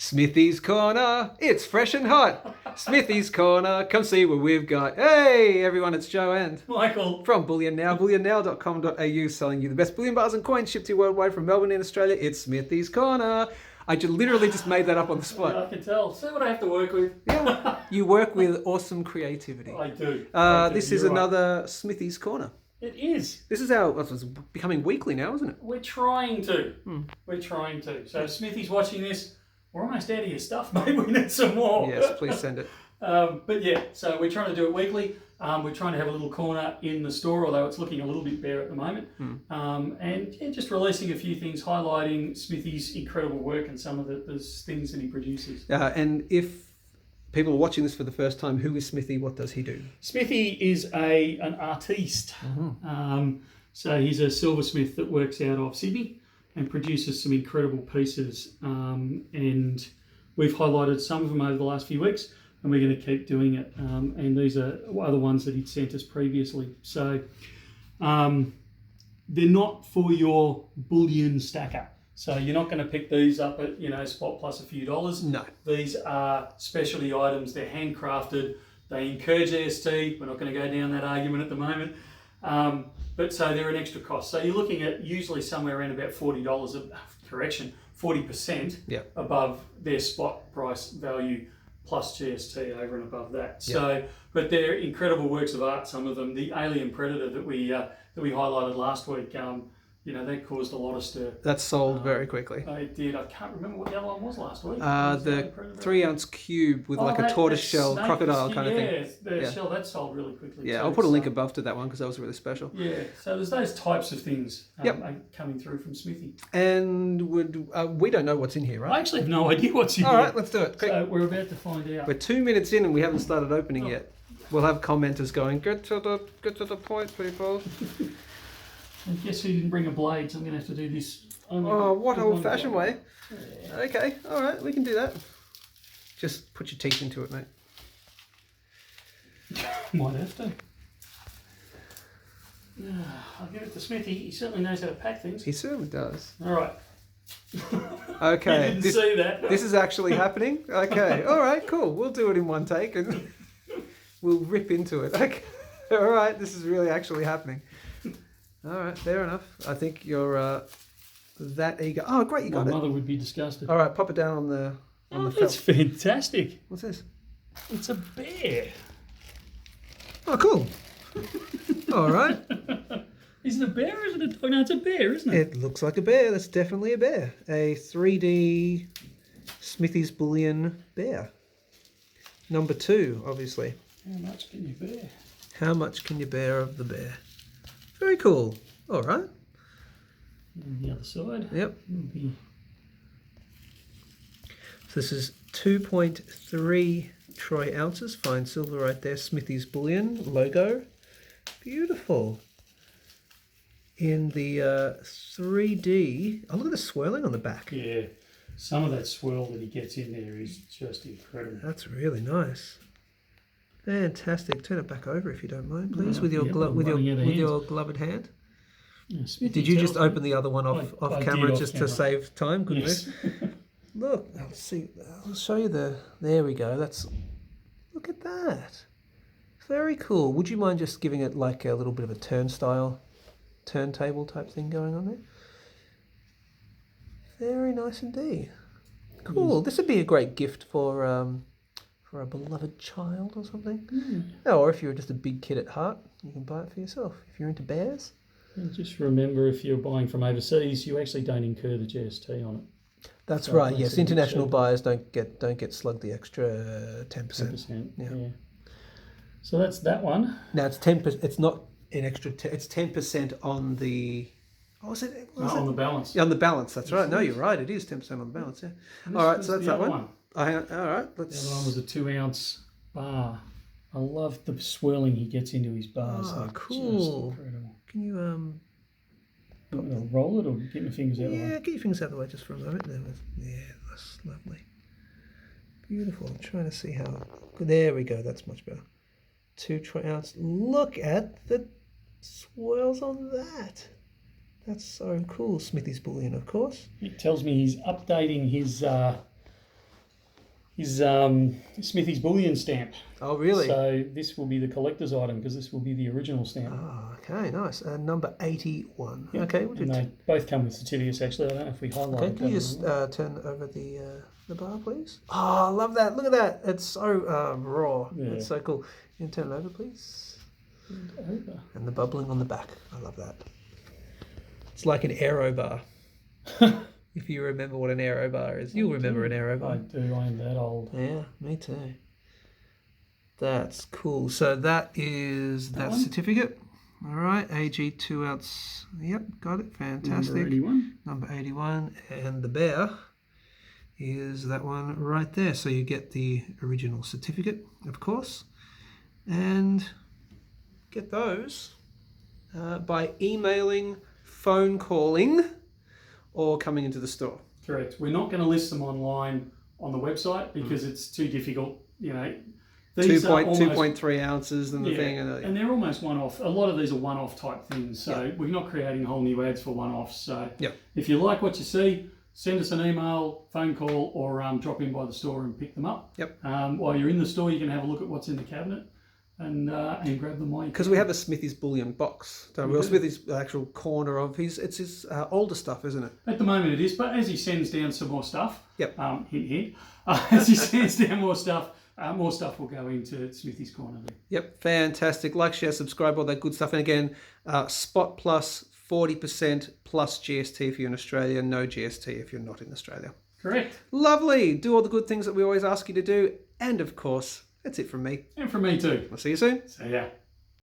Smithy's Corner, it's fresh and hot. Smithy's Corner, come see what we've got. Hey everyone, it's Joe and Michael from Bullion Now, bullionnow.com.au, selling you the best bullion bars and coins shipped to you worldwide from Melbourne in Australia. It's Smithy's Corner. I literally just made that up on the spot. Yeah, I can tell. See what I have to work with? Yeah, you work with awesome creativity. I do. This is another Smithy's Corner. It is. This is it's becoming weekly now, isn't it? We're trying to. We're trying to. So if Smithy's watching this, we're almost out of your stuff, mate. We need some more. Yes, please send it. But yeah, so we're trying to do it weekly. We're trying to have a little corner in the store, although it's looking a little bit bare at the moment. And yeah, just releasing a few things, highlighting Smithy's incredible work and some of the things that he produces. And if people are watching this for the first time, who is Smithy? What does he do? Smithy is an artiste. So he's a silversmith that works out of Sydney and produces some incredible pieces. And we've highlighted some of them over the last few weeks, and we're going to keep doing it. And these are other ones that he'd sent us previously. So they're not for your bullion stacker. So you're not going to pick these up at spot plus a few dollars. No. These are specialty items. They're handcrafted. They incur GST. We're not going to go down that argument at the moment. But so they're an extra cost. So you're looking at usually somewhere around about $40, 40% above their spot price value plus GST over and above that. So, but they're incredible works of art. Some of them, the Alien Predator that we highlighted last week. That caused a lot of stir. That sold very quickly. It did. I can't remember what the other one was last week. The 3-ounce cube with like a tortoise shell crocodile kind of thing. The shell, that sold really quickly. Yeah, I'll put a link above to that one because that was really special. Yeah, so there's those types of things coming through from Smithy. And we don't know what's in here, right? I actually have no idea what's in here. All right, let's do it. Quick. So we're about to find out. We're 2 minutes in and we haven't started opening yet. We'll have commenters going, get to the point, people. And guess who didn't bring a blade? So I'm going to have to do this. What old-fashioned way. Yeah. Okay, all right, we can do that. Just put your teeth into it, mate. Might have to. I'll give it to Smithy. He certainly knows how to pack things. He certainly does. All right. Okay. You didn't see that. This is actually happening? Okay, all right, cool. We'll do it in one take and we'll rip into it. Okay. All right, this is really actually happening. All right, fair enough. I think you're that eager. Oh, great, you got it. My mother would be disgusted. All right, pop it down on the that's fantastic. What's this? It's a bear. Oh, cool. All right. Is it a bear or is it a dog? No, it's a bear, isn't it? It looks like a bear. That's definitely a bear. A 3D Smithy's Bullion bear. Number 2, obviously. How much can you bear? How much can you bear of the bear? Very cool. All right. And the other side. Yep. So this is 2.3 troy ounces. Fine silver right there. Smithy's Bullion logo. Beautiful. In the 3D. Oh, look at the swirling on the back. Yeah. Some of that swirl that he gets in there is just incredible. That's really nice. Fantastic. Turn it back over if you don't mind, please, with your gloved hand. Yeah, did you just open the other one off camera just to save time? Good move. Look, let's see. I'll show you there we go. Look at that. Very cool. Would you mind just giving it like a little bit of a turntable type thing going on there? Very nice indeed. Cool. Yes. This would be a great gift for a beloved child or something. Or if you're just a big kid at heart, you can buy it for yourself. If you're into bears. And just remember, if you're buying from overseas, you actually don't incur the GST on it. That's so right. Yes, international buyers don't get slugged the extra 10%. 10%. Yeah. So that's that one. Now it's 10%. It's not an extra. It's 10% on the. What was it? On the balance. Yeah, on the balance. That's right. No, you're right. It is 10% on the balance. Yeah. All right. So that's that one. All right. The other one was a 2-ounce bar. I love the swirling he gets into his bars. Oh, cool. Just incredible. Can you want me to roll it or get my fingers out of the way? Yeah, get your fingers out of the way just for a moment. Yeah, that's lovely. Beautiful. I'm trying to see how. There we go. That's much better. 2 troy ounce. Look at the swirls on that. That's so cool. Smithy's Bullion, of course. It tells me he's updating his is Smithy's Bullion stamp. Oh, really? So this will be the collector's item because this will be the original stamp. Oh, okay, nice. Number 81. Yep. Okay, and they both come with certificates, actually. I don't know if we highlighted okay, can you just turn over the bar, please? Oh, I love that. Look at that. It's so raw. Yeah. It's so cool. You can turn it over, please? And over. And the bubbling on the back. I love that. It's like an aero bar. If you remember what an aero bar is. You'll remember an aero bar. I do. I am that old. Yeah, me too. That's cool. So that is that certificate. All right, AG 2 ounce. Yep, got it. Fantastic. Number 81. Number 81. And the bear is that one right there. So you get the original certificate, of course. And get those by emailing, phone calling, or coming into the store. Correct. We're not going to list them online on the website because it's too difficult. You know, these 2.3 ounces and the thing. And they're almost one-off. A lot of these are one-off type things. So we're not creating whole new ads for one-offs. So if you like what you see, send us an email, phone call, or drop in by the store and pick them up. Yep. While you're in the store, you can have a look at what's in the cabinet and grab them while you because we have a Smithy's Bullion box. Don't we? Smithy's actual corner of it's his older stuff, isn't it? At the moment it is, but as he sends down some more stuff, hint, hint, as he sends down more stuff will go into Smithy's corner there. Yep, fantastic. Like, share, subscribe, all that good stuff. And again, Spot Plus 40% plus GST if you're in Australia, no GST if you're not in Australia. Correct. Lovely. Do all the good things that we always ask you to do. And of course, that's it from me. And from me too. I'll see you soon. See ya.